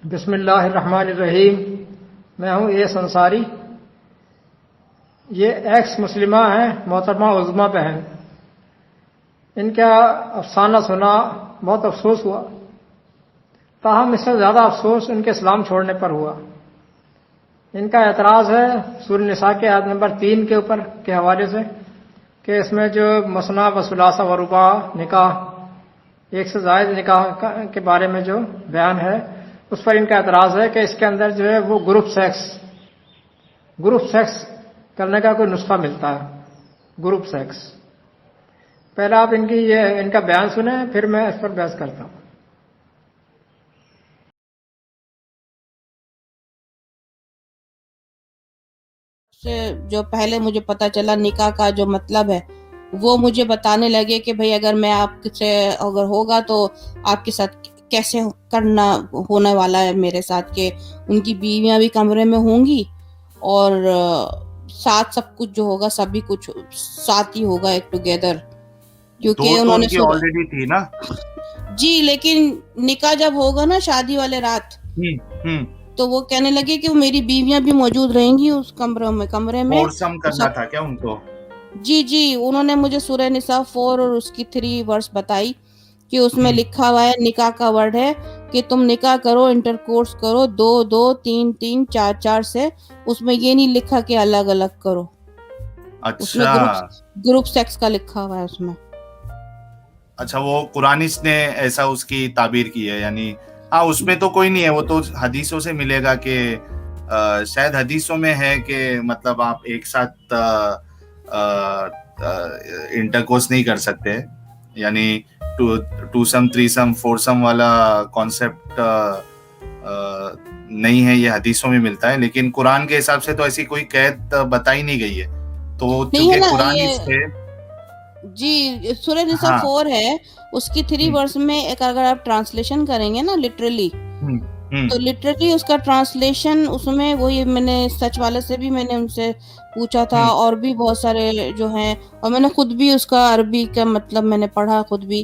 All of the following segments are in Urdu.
بسم اللہ الرحمن الرحیم. میں ہوں ایس انصاری. یہ ایکس مسلمہ ہیں محترمہ عظمیٰ بہن. ان کا افسانہ سنا بہت افسوس ہوا، تاہم اس سے زیادہ افسوس ان کے اسلام چھوڑنے پر ہوا. ان کا اعتراض ہے سورہ نساء کے آیت نمبر 3 کے اوپر کے حوالے سے کہ اس میں جو مثنیٰ و ثلاثہ و رباع نکاح، ایک سے زائد نکاح کے بارے میں جو بیان ہے، اس پر ان کا اعتراض ہے کہ اس کے اندر جو ہے وہ گروپ سیکس کرنے کا کوئی نسخہ ملتا ہے. Group sex. پہلے آپ ان کا بیان سنیں، پھر میں اس پر بحث کرتا ہوں. سے جو پہلے مجھے پتا چلا نکاح کا جو مطلب ہے وہ مجھے بتانے لگے کہ بھئی اگر میں آپ سے اگر ہوگا تو آپ کے ساتھ کیسے کرنا ہونے والا ہے میرے ساتھ، کہ ان کی بیویاں بھی کمرے میں ہوں گی اور ساتھ سب کچھ جو ہوگا سبھی کچھ ساتھ ہی ہوگا ایک ٹوگیدر، کیونکہ انہوں نے آلریڈی تھی نا. جی لیکن نکاح جب ہوگا نا شادی والے رات تو وہ کہنے لگے کہ میری بیویاں بھی موجود رہیں گی اس کمرے میں. فورسم کرنا تھا کیا ان کو؟ جی انہوں نے مجھے سورہ نساء 4 اور اس کی 3 ورس بتائی کہ اس میں لکھا ہوا ہے، نکاح کا ورڈ ہے کہ تم نکاح کرو، انٹرکورس کرو 2 3 3 4 4 سے. اس میں یہ نہیں لکھا کہ الگ الگ کرو. اس میں گروپ سیکس کا لکھا ہوا ہے اس میں. اچھا، وہ قرآنس نے ایسا اس کی تعبیر کی ہے، یعنی ہاں اس میں تو کوئی نہیں ہے، وہ تو حدیثوں سے ملے گا کہ شاید حدیثوں میں ہے کہ مطلب آپ ایک ساتھ انٹرکورس نہیں کر سکتے، یعنی ٹو سم 3 سم 4 سم والا کانسیپٹ نہیں ہے، یہ حدیثوں میں ملتا ہے. لیکن قرآن کے حساب سے تو ایسی کوئی قید بتائی نہیں گئی ہے، تو چونکہ قرآن سے جی سورہ نساء 4 ہے، اس کی 3 ورس میں ایک اگر آپ ٹرانسلیشن کریں گے نا لٹرلی تو لٹرلی اس کا ٹرانسلیشن اس میں وہی، میں نے سچ والے سے بھی میں نے ان سے پوچھا تھا اور بھی بہت سارے جو ہیں، اور میں نے خود بھی اس کا عربی کا مطلب میں نے پڑھا خود بھی.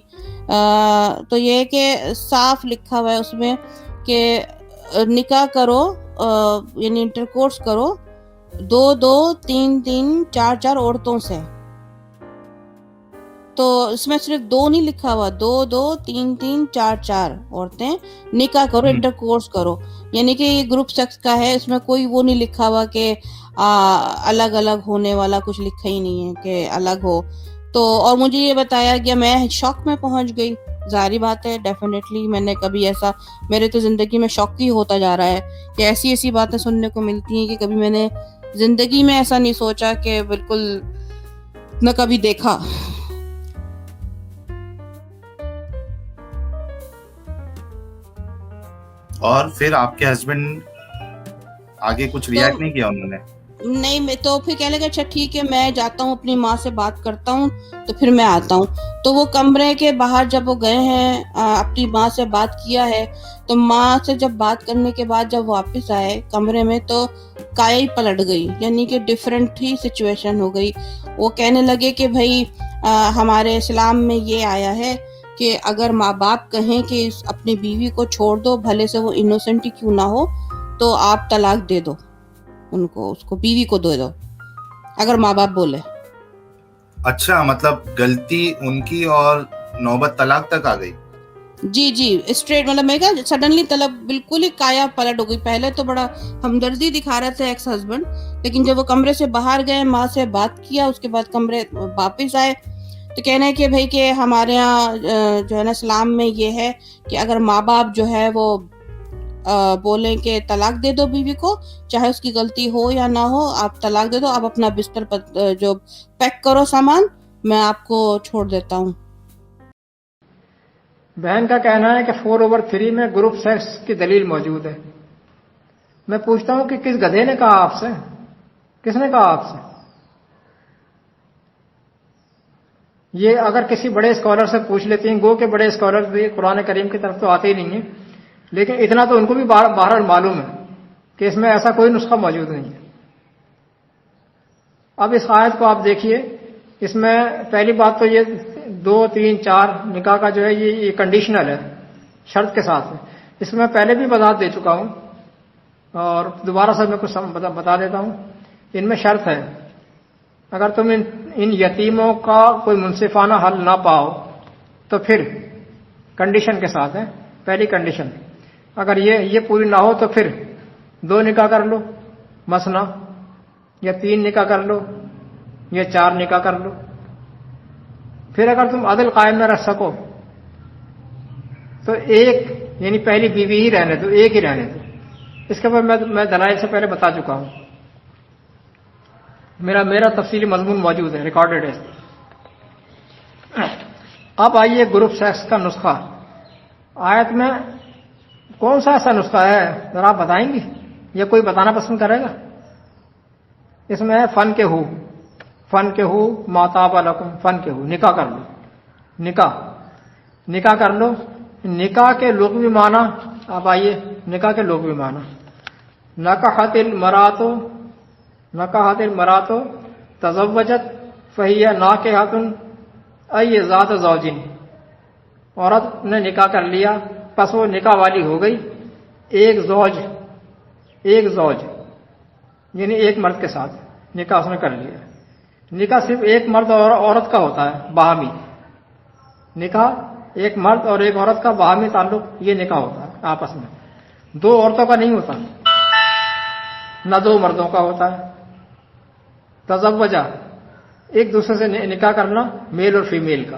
تو یہ کہ صاف لکھا ہوا ہے اس میں کہ نکاح کرو یعنی انٹرکورس کرو 2 2 3 3 4 4 عورتوں سے. تو اس میں صرف 2 نہیں لکھا ہوا، 2 2 3 3 4 4 عورتیں نکاح کرو، انٹرکورس کرو، یعنی کہ یہ گروپ سیکس کا ہے. اس میں کوئی وہ نہیں لکھا ہوا کہ الگ الگ ہونے والا، کچھ لکھا ہی نہیں ہے کہ الگ ہو. تو اور مجھے یہ بتایا گیا، میں شوق میں پہنچ گئی. ظاہری بات ہے ڈیفینیٹلی میں نے کبھی ایسا، میرے تو زندگی میں شوق ہی ہوتا جا رہا ہے کہ ایسی باتیں سننے کو ملتی ہیں کہ کبھی میں نے زندگی میں ایسا نہیں سوچا کہ بالکل نہ کبھی دیکھا. اور پھر آپ کے ہسبینڈ آگے کچھ ریاکٹ نہیں کیا انہوں نے؟ نہیں، میں تو پھر کہنے لگا اچھا ٹھیک ہے میں جاتا ہوں اپنی ماں سے بات کرتا ہوں تو پھر میں آتا ہوں. تو وہ کمرے کے باہر جب وہ گئے ہیں اپنی ماں سے بات کیا ہے، تو ماں سے جب بات کرنے کے بعد جب واپس آئے کمرے میں تو کایا ہی پلٹ گئی، یعنی کہ ڈیفرنٹ ہی سچویشن ہو گئی. وہ کہنے لگے کہ بھائی ہمارے اسلام میں یہ آیا ہے کہ اگر ماں باپ کہیں کہ اپنی بیوی کو چھوڑ دو، بھلے سے وہ انوسنٹ ہی کیوں نہ ہو، تو آپ طلاق دے دو ان کو، اس کو بیوی کو دے دو اگر ماں باپ بولے. اچھا، مطلب غلطی ان کی اور نوبت طلاق تک آ گئی. جی اسٹریٹ، مطلب میں کہا سڈنلی طلب بالکل ہی کایا پلٹ ہو گئی. پہلے تو بڑا ہمدردی دکھا رہے تھے ایکس ہسبینڈ، لیکن جب وہ کمرے سے باہر گئے، ماں سے بات کیا، اس کے بعد کمرے واپس آئے تو کہنا ہے کہ بھائی کہ ہمارے یہاں جو ہے نا اسلام میں یہ ہے کہ اگر ماں باپ جو ہے وہ بولیں کہ طلاق دے دو بیوی کو، چاہے اس کی غلطی ہو یا نہ ہو، آپ طلاق دے دو، آپ اپنا بستر جو پیک کرو سامان، میں آپ کو چھوڑ دیتا ہوں. بہن کا کہنا ہے کہ 4/3 میں گروپ سیکس کی دلیل موجود ہے. میں پوچھتا ہوں کہ کس گدھے نے کہا آپ سے؟ کس نے کہا آپ سے؟ یہ اگر کسی بڑے اسکالر سے پوچھ لیتی ہیں، گو کہ بڑے اسکالر بھی قرآن کریم کی طرف تو آتے ہی نہیں ہیں، لیکن اتنا تو ان کو بھی بہرحال معلوم ہے کہ اس میں ایسا کوئی نسخہ موجود نہیں ہے. اب اس آیت کو آپ دیکھیے، اس میں پہلی بات تو یہ 2 3 4 نکاح کا جو ہے یہ کنڈیشنل ہے، شرط کے ساتھ ہے اس میں پہلے بھی وضاحت دے چکا ہوں اور دوبارہ سے میں کچھ بتا دیتا ہوں. ان میں شرط ہے، اگر تم ان یتیموں کا کوئی منصفانہ حل نہ پاؤ تو پھر کنڈیشن کے ساتھ ہے. پہلی کنڈیشن اگر یہ پوری نہ ہو تو پھر 2 نکاح کر لو مثنا، یا 3 نکاح کر لو، یا 4 نکاح کر لو. پھر اگر تم عدل قائم نہ رکھ سکو تو ایک یعنی پہلی بیوی ہی رہنے دو، ایک ہی رہنے دو. اس کے بعد میں دلائل سے پہلے بتا چکا ہوں، میرا تفصیلی مضمون موجود ہے، ریکارڈڈ ہے. اب آئیے گروپ سیکس کا نسخہ. آیت میں کون سا ایسا نسخہ ہے ذرا آپ بتائیں گی یا کوئی بتانا پسند کرے گا؟ اس میں ہے فن کے ہو ماتاب لکم، فن کے ہو، نکاح کر لو. نکاح کر لو. نکاح کے لغوی معنی، اب آئیے نکاح کے لغوی معنی. نکحت المرأۃ تزوجت فہی ناکحۃ ای ذات زوجین. عورت نے نکاح کر لیا پس وہ نکاح والی ہو گئی ایک زوج یعنی ایک مرد کے ساتھ نکاح اس نے کر لیا. نکاح صرف ایک مرد اور عورت کا ہوتا ہے، باہمی نکاح. ایک مرد اور ایک عورت کا باہمی تعلق، یہ نکاح ہوتا ہے آپس میں. 2 عورتوں کا نہیں ہوتا، نہ 2 مردوں کا ہوتا ہے. تزوجہ ایک دوسرے سے نکاح کرنا، میل اور فیمیل کا.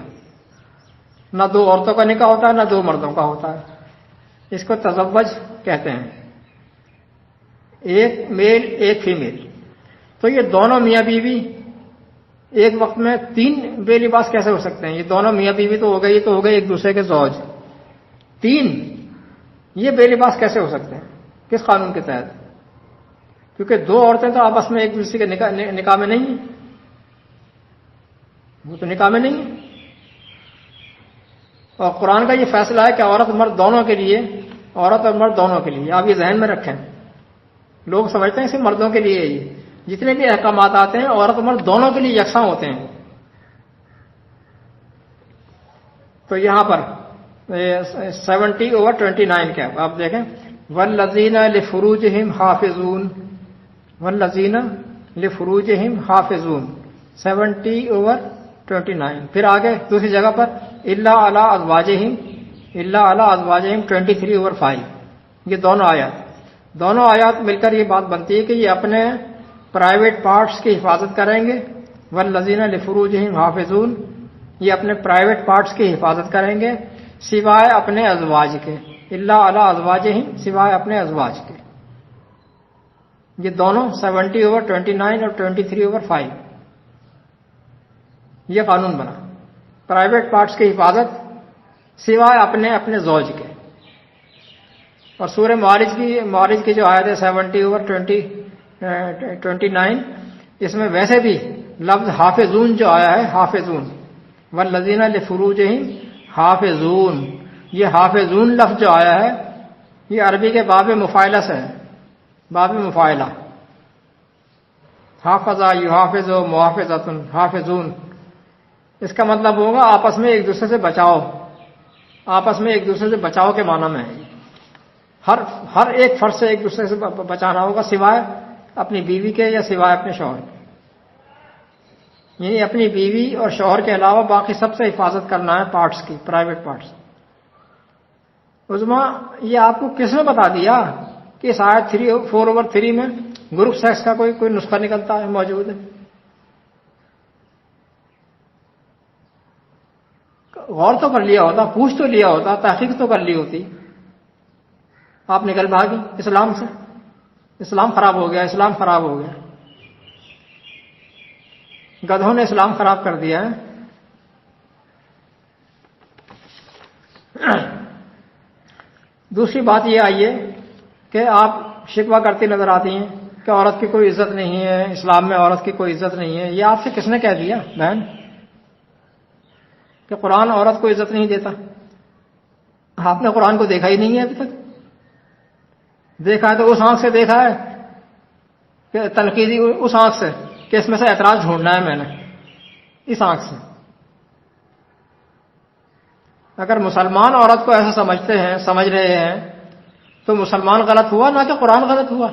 نہ 2 عورتوں کا نکاح ہوتا ہے، نہ 2 مردوں کا ہوتا ہے. اس کو تزوج کہتے ہیں، ایک میل ایک فیمیل. تو یہ دونوں میاں بیوی ایک وقت میں 3 بے لباس کیسے ہو سکتے ہیں؟ یہ دونوں میاں بیوی تو ہو گئے ایک دوسرے کے زوج. 3 یہ بے لباس کیسے ہو سکتے ہیں؟ کس قانون کے تحت؟ کیونکہ 2 عورتیں تو آپس میں ایک دوسرے کے نکاح میں نہیں ہیں، وہ تو نکاح میں نہیں ہیں. اور قرآن کا یہ فیصلہ ہے کہ عورت اور مرد دونوں کے لیے. آپ یہ ذہن میں رکھیں. لوگ سمجھتے ہیں صرف مردوں کے لیے. یہ جتنے بھی احکامات آتے ہیں عورت اور مرد دونوں کے لیے یکساں ہوتے ہیں. تو یہاں پر 70/29 کے آپ دیکھیں، والذین لفروجہم حافظون 70/29. پھر آگے دوسری جگہ پر الا علی ازواجہم 23/5. یہ دونوں آیات مل کر یہ بات بنتی ہے کہ یہ اپنے پرائیویٹ پارٹس کی حفاظت کریں گے. والذین لفروجہم حافظون، یہ اپنے پرائیویٹ پارٹس کی حفاظت کریں گے سوائے اپنے ازواج کے. الا علی ازواجہم، سوائے اپنے ازواج کے. یہ دونوں 70/29 اور 23/5 یہ قانون بنا، پرائیویٹ پارٹس کی حفاظت سوائے اپنے زوج کے. اور سورہ معارج کی جو آیت ہے 70/29 اس میں ویسے بھی لفظ حافظون جو آیا ہے، حافظون والذین لفروجہم حافظون، یہ حافظون لفظ جو آیا ہے یہ عربی کے باب مفاعلہ سے ہے. باب مفاعلہ، حافظہ یحافظ محافظۃ حافظون. اس کا مطلب ہوگا آپس میں ایک دوسرے سے بچاؤ کے معنی میں ہے. ہر ایک فرد سے ایک دوسرے سے بچانا ہوگا سوائے اپنی بیوی کے یا سوائے اپنے شوہر کے. یعنی اپنی بیوی اور شوہر کے علاوہ باقی سب سے حفاظت کرنا ہے پارٹس کی، پرائیویٹ پارٹس. عظما یہ آپ کو کس نے بتا دیا کہ اس آیت 4/3 میں گروپ سیکس کا کوئی نسخہ نکلتا ہے، موجود ہے؟ غور تو کر لیا ہوتا، پوچھ تو لیا ہوتا، تحقیق تو کر لی ہوتی. آپ نکل بھاگی اسلام سے. اسلام خراب ہو گیا. گدھوں نے اسلام خراب کر دیا ہے. دوسری بات یہ آئیے کہ آپ شکوہ کرتی نظر آتی ہیں کہ عورت کی کوئی عزت نہیں ہے، اسلام میں عورت کی کوئی عزت نہیں ہے. یہ آپ سے کس نے کہہ دیا بہن کہ قرآن عورت کو عزت نہیں دیتا؟ آپ نے قرآن کو دیکھا ہی نہیں ہے ابھی تک. دیکھا ہے تو اس آنکھ سے دیکھا ہے کہ تنقیدی، اس آنکھ سے کہ اس میں سے اعتراض ڈھونڈنا ہے میں نے، اس آنکھ سے. اگر مسلمان عورت کو ایسا سمجھ رہے ہیں تو مسلمان غلط ہوا نہ کہ قرآن غلط ہوا.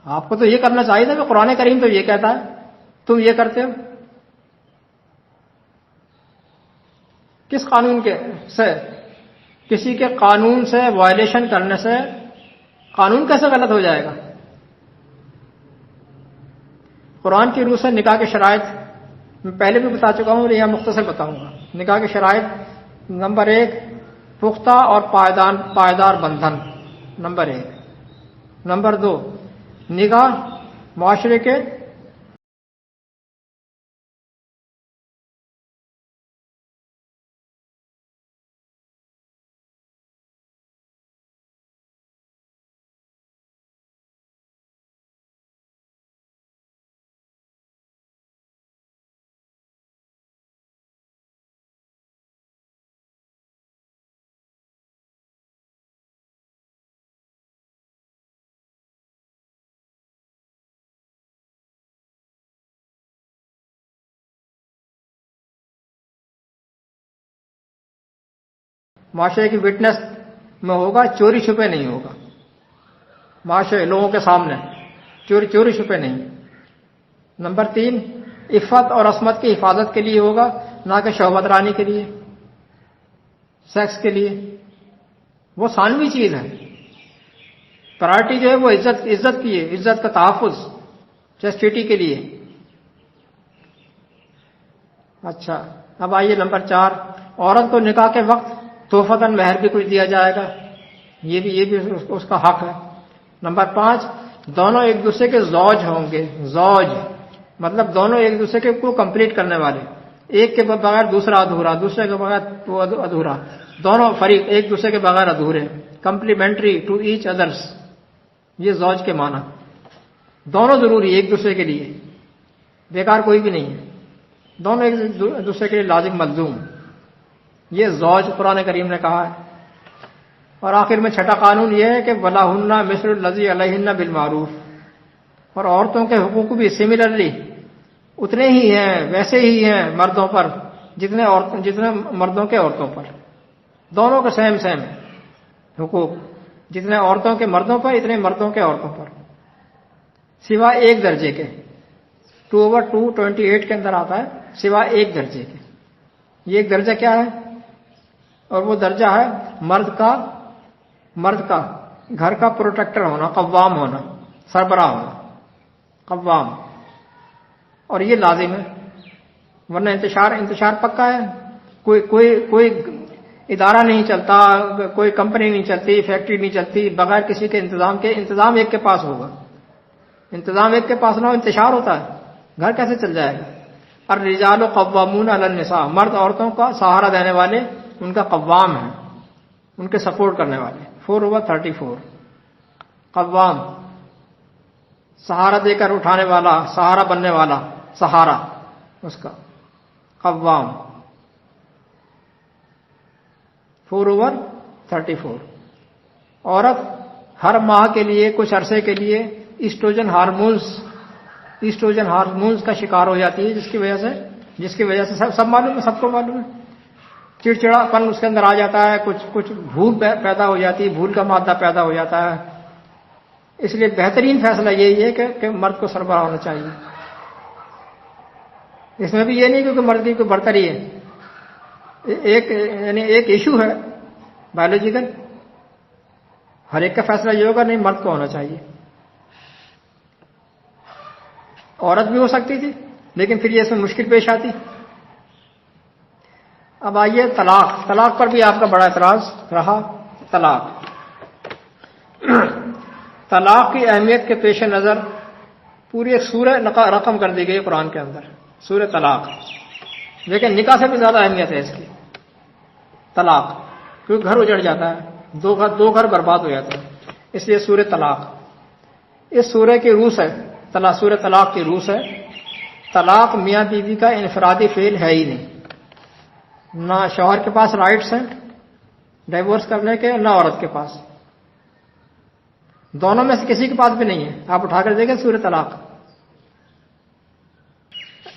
آپ کو تو یہ کرنا چاہیے تھا کہ قرآن کریم تو یہ کہتا ہے، تم یہ کرتے ہو. کس قانون کے سے، کسی کے قانون سے وائلیشن کرنے سے قانون کیسے غلط ہو جائے گا؟ قرآن کی روح سے نکاح کے شرائط میں پہلے بھی بتا چکا ہوں، یہاں مختصر بتاؤں گا. نکاح کے شرائط: نمبر 1 پختہ اور پائیدار بندھن، نمبر 1. نمبر 2 نکاح معاشرے کے معاشرے کی وٹنس میں ہوگا، چوری چھپے نہیں ہوگا. معاشرے لوگوں کے سامنے چوری چھپے نہیں. نمبر 3 عفت اور عصمت کی حفاظت کے لیے ہوگا، نہ کہ شہوت رانی کے لیے، سیکس کے لیے. وہ ثانوی چیز ہے. پرائرٹی جو ہے وہ عزت کی ہے، عزت کا تحفظ، چیسٹیٹی کے لیے. اچھا، اب آئیے نمبر 4. عورت کو نکاح کے وقت تحفتاً مہر بھی کچھ دیا جائے گا، یہ بھی اس کا حق ہے. نمبر 5 دونوں ایک دوسرے کے زوج ہوں گے. زوج مطلب دونوں ایک دوسرے کے کو کمپلیٹ کرنے والے، ایک کے بغیر دوسرا ادھورا، دوسرے کے بغیر وہ ادھورا، دونوں فریق ایک دوسرے کے بغیر ادھورے، کمپلیمنٹری ٹو ایچ ادرس. یہ زوج کے معنی. دونوں ضروری ایک دوسرے کے لیے، بیکار کوئی بھی نہیں ہے، دونوں ایک دوسرے کے لیے لازم ملزوم. یہ زوج قرآن کریم نے کہا ہے. اور آخر میں چھٹا قانون یہ ہے کہ وَلَهُنَّ مِثْلُ الَّذِي عَلَيْهِنَّ بِالْمَعْرُوفِ. اور عورتوں کے حقوق بھی سملرلی اتنے ہی ہیں، ویسے ہی ہیں مردوں پر جتنے مردوں کے عورتوں پر. دونوں کے سیم ہے حقوق، جتنے عورتوں کے مردوں پر اتنے مردوں کے عورتوں پر، سوا ایک درجے کے. 2/228 کے اندر آتا ہے سوا ایک درجے کے. یہ ایک درجہ کیا ہے؟ اور وہ درجہ ہے مرد کا گھر کا پروٹیکٹر ہونا، قوام ہونا، سربراہ ہونا، قوام. اور یہ لازم ہے، ورنہ انتشار پکا ہے. کوئی ادارہ نہیں چلتا، کوئی کمپنی نہیں چلتی، فیکٹری نہیں چلتی بغیر کسی کے انتظام کے. انتظام ایک کے پاس ہوگا، انتظام ایک کے پاس نہ ہو انتشار ہوتا ہے، گھر کیسے چل جائے گا؟ الرجال قوامون علی النساء، مرد عورتوں کا سہارا دینے والے، ان کا قوام ہے، ان کے سپورٹ کرنے والے. 4/34 قوام، سہارا دے کر اٹھانے والا، سہارا بننے والا، سہارا اس کا قوام. 4/34 عورت ہر ماہ کے لیے کچھ عرصے کے لیے ایسٹروجن ہارمونز کا شکار ہو جاتی ہے، جس کی وجہ سے سب معلوم ہے، سب کو معلوم ہے. چڑچڑا پن اس کے اندر آ جاتا ہے، کچھ بھول پیدا ہو جاتی ہے، بھول کا مادہ پیدا ہو جاتا ہے. اس لیے بہترین فیصلہ یہی ہے کہ مرد کو سربراہ ہونا چاہیے. اس میں بھی یہ نہیں کہ مرد کی کوئی برتری ہے، ایک ایشو ہے بایولوجیکل. ہر ایک کا فیصلہ یہ ہوگا نہیں مرد کو ہونا چاہیے. عورت بھی ہو سکتی تھی لیکن پھر یہ اس میں مشکل پیش آتی. اب آئیے طلاق پر بھی آپ کا بڑا اعتراض رہا. طلاق کی اہمیت کے پیش نظر پوری ایک سورہ رقم کر دی گئی قرآن کے اندر، سورہ طلاق. لیکن نکاح سے بھی زیادہ اہمیت ہے اس کی طلاق، کیونکہ گھر اجڑ جاتا ہے، دو گھر برباد ہو جاتے ہیں. اس لیے سورہ طلاق اس سورہ کی روح ہے. سورہ طلاق کی روح ہے. طلاق میاں بیوی کا انفرادی فعل ہے ہی نہیں. نہ شوہر کے پاس رائٹس ہیں ڈائیورس کرنے کے، نہ عورت کے پاس. دونوں میں سے کسی کے پاس بھی نہیں ہے. آپ اٹھا کر دیکھیں سورہ طلاق.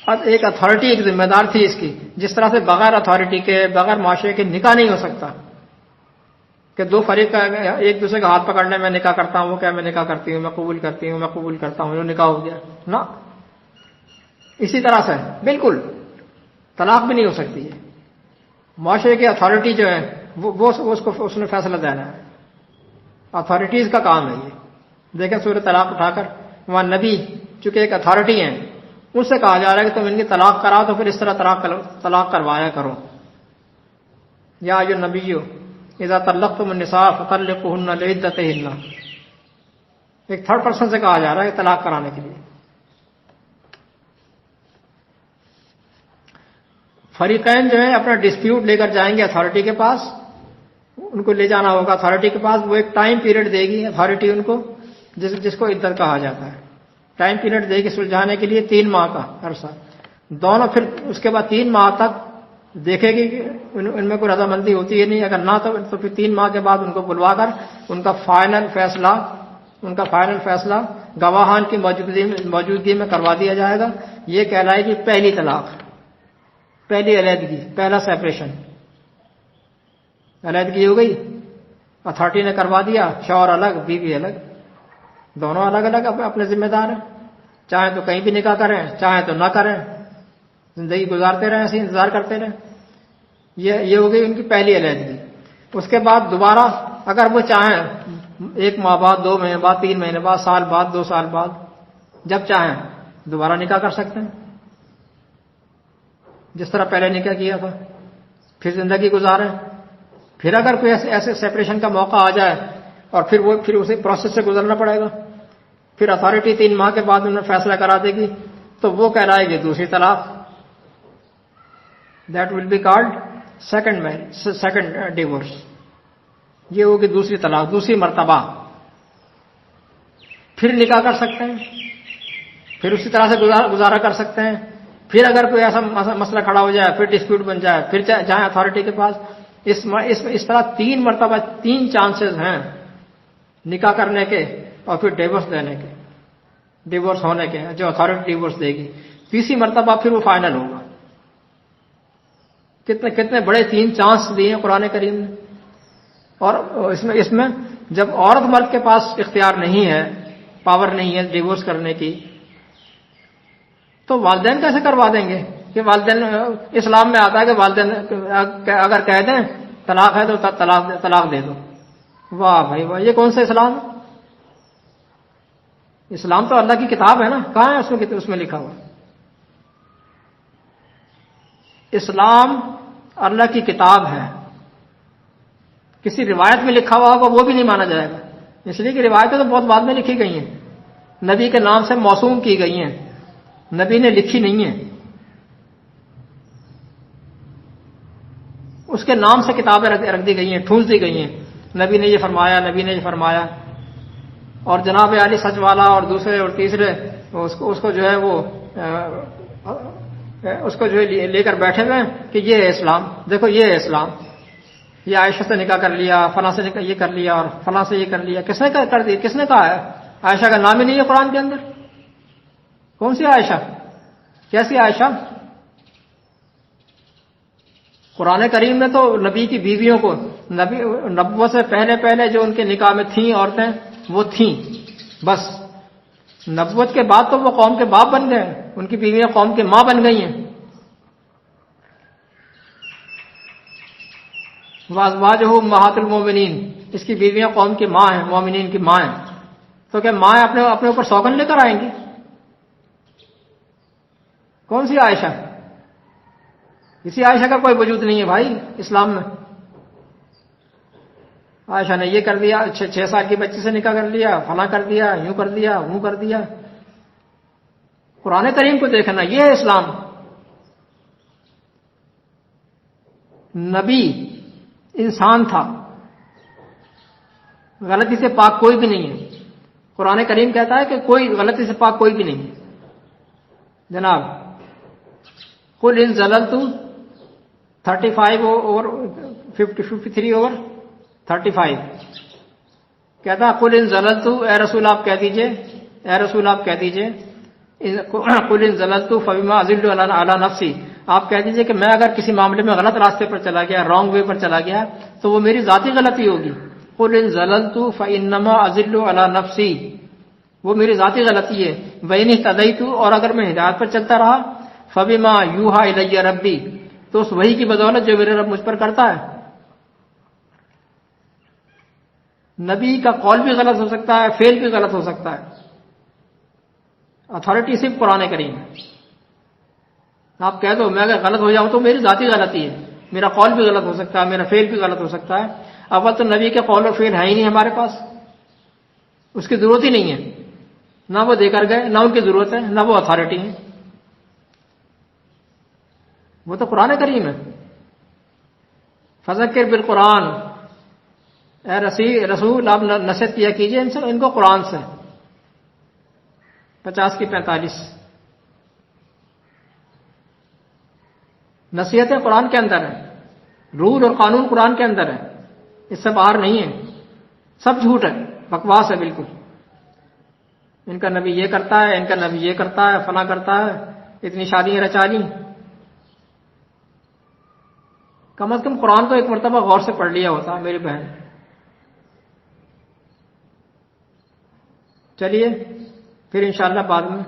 اب ایک اتھارٹی، ایک ذمہ دار تھی اس کی، جس طرح سے بغیر اتھارٹی کے، بغیر معاشرے کے نکاح نہیں ہو سکتا. کہ دو فریق ایک دوسرے کا ہاتھ پکڑنے میں نکاح کرتا ہوں، وہ کیا میں نکاح کرتی ہوں، میں قبول کرتی ہوں، میں قبول کرتا ہوں، وہ نکاح ہو گیا نا. اسی طرح سے بالکل طلاق بھی نہیں ہو سکتی ہے. معاشرے کی اتھارٹی جو ہے وہ اس نے فیصلہ دینا ہے. اتھارٹیز کا کام ہے یہ. دیکھیں سورہ طلاق اٹھا کر وہاں نبی چونکہ ایک اتھارٹی ہیں، ان سے کہا جا رہا ہے کہ تم ان کی طلاق کراؤ تو پھر اس طرح طلاق کروایا کرو. یا ایھا النبی اذا طلقتم النساء فطلقوهن لعدتهن. ایک تھرڈ پرسن سے کہا جا رہا ہے کہ طلاق کرانے کے لیے. فریقین جو ہیں اپنا ڈسپیوٹ لے کر جائیں گے اتھارٹی کے پاس، ان کو لے جانا ہوگا اتھارٹی کے پاس. وہ ایک ٹائم پیریڈ دے گی اتھارٹی ان کو، جس کو عدت کہا جاتا ہے. ٹائم پیریڈ دے گی سلجھانے کے لیے 3 ماہ کا عرصہ. دونوں پھر اس کے بعد 3 ماہ تک دیکھے گی کہ ان میں کوئی رضامندی ہوتی ہے نہیں. اگر نہ تو پھر 3 ماہ کے بعد ان کو بلوا کر ان کا فائنل فیصلہ گواہان کی موجودگی میں کروا دیا جائے گا. یہ کہلائے گی پہلی طلاق، پہلی علیحدگی، پہلا سیپریشن. علیحدگی ہو گئی، اتھارٹی نے کروا دیا. شوہر الگ، بیوی الگ، دونوں الگ الگ اپنے ذمہ دار ہیں. چاہیں تو کہیں بھی نکاح کریں، چاہیں تو نہ کریں، زندگی گزارتے رہیں، ایسے انتظار کرتے رہیں. یہ ہو گئی ان کی پہلی علیحدگی. اس کے بعد دوبارہ اگر وہ چاہیں 1 ماہ بعد، 2 مہینے بعد، 3 مہینے بعد، سال بعد، 2 سال بعد، جب چاہیں دوبارہ نکاح کر سکتے ہیں جس طرح پہلے نکاح کیا تھا. پھر زندگی گزاریں. پھر اگر کوئی ایسے سیپریشن کا موقع آ جائے اور پھر اسی پروسیس سے گزرنا پڑے گا. پھر اتھارٹی 3 ماہ کے بعد انہیں فیصلہ کرا دے گی تو وہ کہلائے گی دوسری طلاق. That will be called second divorce. یہ ہوگی دوسری طلاق، دوسری مرتبہ. پھر نکاح کر سکتے ہیں، پھر اسی طرح سے گزارا کر سکتے ہیں. پھر اگر کوئی ایسا مسئلہ کھڑا ہو جائے، پھر ڈسپیوٹ بن جائے، پھر جائیں اتھارٹی کے پاس. اس طرح 3 مرتبہ 3 چانسز ہیں نکاح کرنے کے اور پھر ڈیورس دینے کے، ڈیورس ہونے کے، جو اتھارٹی ڈیورس دے گی. تیسری مرتبہ پھر وہ فائنل ہوگا. کتنے بڑے 3 چانس دیے ہیں قرآن کریم نے. اور اس میں جب عورت مرد کے پاس اختیار نہیں ہے، پاور نہیں ہے ڈیورس کرنے کی، تو والدین کیسے کروا دیں گے؟ کہ والدین اسلام میں آتا ہے کہ والدین اگر کہہ دیں طلاق ہے تو طلاق دے دو. واہ بھائی واہ، یہ کون سا اسلام؟ اسلام تو اللہ کی کتاب ہے نا. کہاں ہے اس میں لکھا ہوا؟ اسلام اللہ کی کتاب ہے. کسی روایت میں لکھا ہوا ہوگا وہ بھی نہیں مانا جائے گا، اس لیے کہ روایتیں تو بہت بعد میں لکھی گئی ہیں، نبی کے نام سے موسوم کی گئی ہیں، نبی نے لکھی نہیں ہیں. اس کے نام سے کتابیں رکھ دی گئی ہیں، ٹھونس دی گئی ہیں. نبی نے یہ فرمایا، نبی نے یہ فرمایا. اور جناب علی سچ والا اور دوسرے اور تیسرے اس کو جو ہے وہ اس کو جو ہے لے کر بیٹھے ہوئے کہ یہ ہے اسلام. دیکھو یہ ہے اسلام. یہ عائشہ سے نکاح کر لیا، فلاں سے یہ کر لیا اور فلاں سے یہ کر لیا. کس نے کر دیا؟ کس نے کہا ہے؟ عائشہ کا نام ہی نہیں ہے قرآن کے اندر. کون سی عائشہ؟ کیسی عائشہ؟ قرآن کریم میں تو نبی کی بیویوں کو نبوت سے پہلے جو ان کے نکاح میں تھیں عورتیں وہ تھیں. بس نبوت کے بعد تو وہ قوم کے باپ بن گئے، ان کی بیویاں قوم کی ماں بن گئی ہیں. وازواجہ امہات المومنین، اس کی بیویاں قوم کی ماں ہیں، مومنین کی ماں ہیں. تو کیا ماں اپنے اوپر سوگن لے کر آئیں گی؟ کون سی عائشہ؟ کسی عائشہ کا کوئی وجود نہیں ہے بھائی اسلام میں. عائشہ نے یہ کر دیا، 6 سال کی بچی سے نکاح کر لیا، فلاں کر دیا، یوں کر دیا، وہ کر دیا. قرآن کریم کو دیکھنا، یہ ہے اسلام. نبی انسان تھا، غلطی سے پاک کوئی بھی نہیں ہے. قرآن کریم کہتا ہے کہ کوئی غلطی سے پاک کوئی بھی نہیں ہے. جناب قل ان زللت 35 اوور 53 اوور 35 کہتا ہے قل ان زللت، اے رسول آپ کہہ دیجئے، اے رسول آپ کہہ دیجئے، قل ان زللت فبما اضل علی نفسی، آپ کہہ دیجئے کہ میں اگر کسی معاملے میں غلط راستے پر چلا گیا، رانگ وے پر چلا گیا، تو وہ میری ذاتی غلطی ہوگی. قل ان زللت فانما اضل علی نفسی، وہ میری ذاتی غلطی ہے. وَإِنِ اهْتَدَيْتُ، اور اگر میں ہدایت پر چلتا رہا، فَبِمَا يُوحَىٰ إِلَيَّ رَبِّي، تو اس وحی کی بدولت جو میرے رب مجھ پر کرتا ہے. نبی کا قول بھی غلط ہو سکتا ہے، فعل بھی غلط ہو سکتا ہے. اتھارٹی صرف قرآن کریم ہے. آپ کہہ دو میں اگر غلط ہو جاؤں تو میری ذاتی غلطی ہے، میرا قول بھی غلط ہو سکتا ہے، میرا فعل بھی غلط ہو سکتا ہے. اول تو نبی کے قول و فعل ہے ہی نہیں ہمارے پاس، اس کی ضرورت ہی نہیں ہے. نہ وہ دے کر گئے، نہ ان کی ضرورت ہے، نہ وہ اتھارٹی ہے. وہ تو قرآن کریم ہے. فذکر بالقرآن، اے رسول آپ نصیحت کیا کیجئے ان کو قرآن سے. 50 کی 45 نصیحتیں قرآن کے اندر ہیں، رول اور قانون قرآن کے اندر ہے، اس سے باہر نہیں ہے. سب جھوٹ ہے، بکواس ہے بالکل. ان کا نبی یہ کرتا ہے، ان کا نبی یہ کرتا ہے، فلاں کرتا ہے، اتنی شادیاں رچا لی. کم از کم قرآن کو ایک مرتبہ غور سے پڑھ لیا ہوتا میری بہن. چلیے پھر انشاءاللہ بعد میں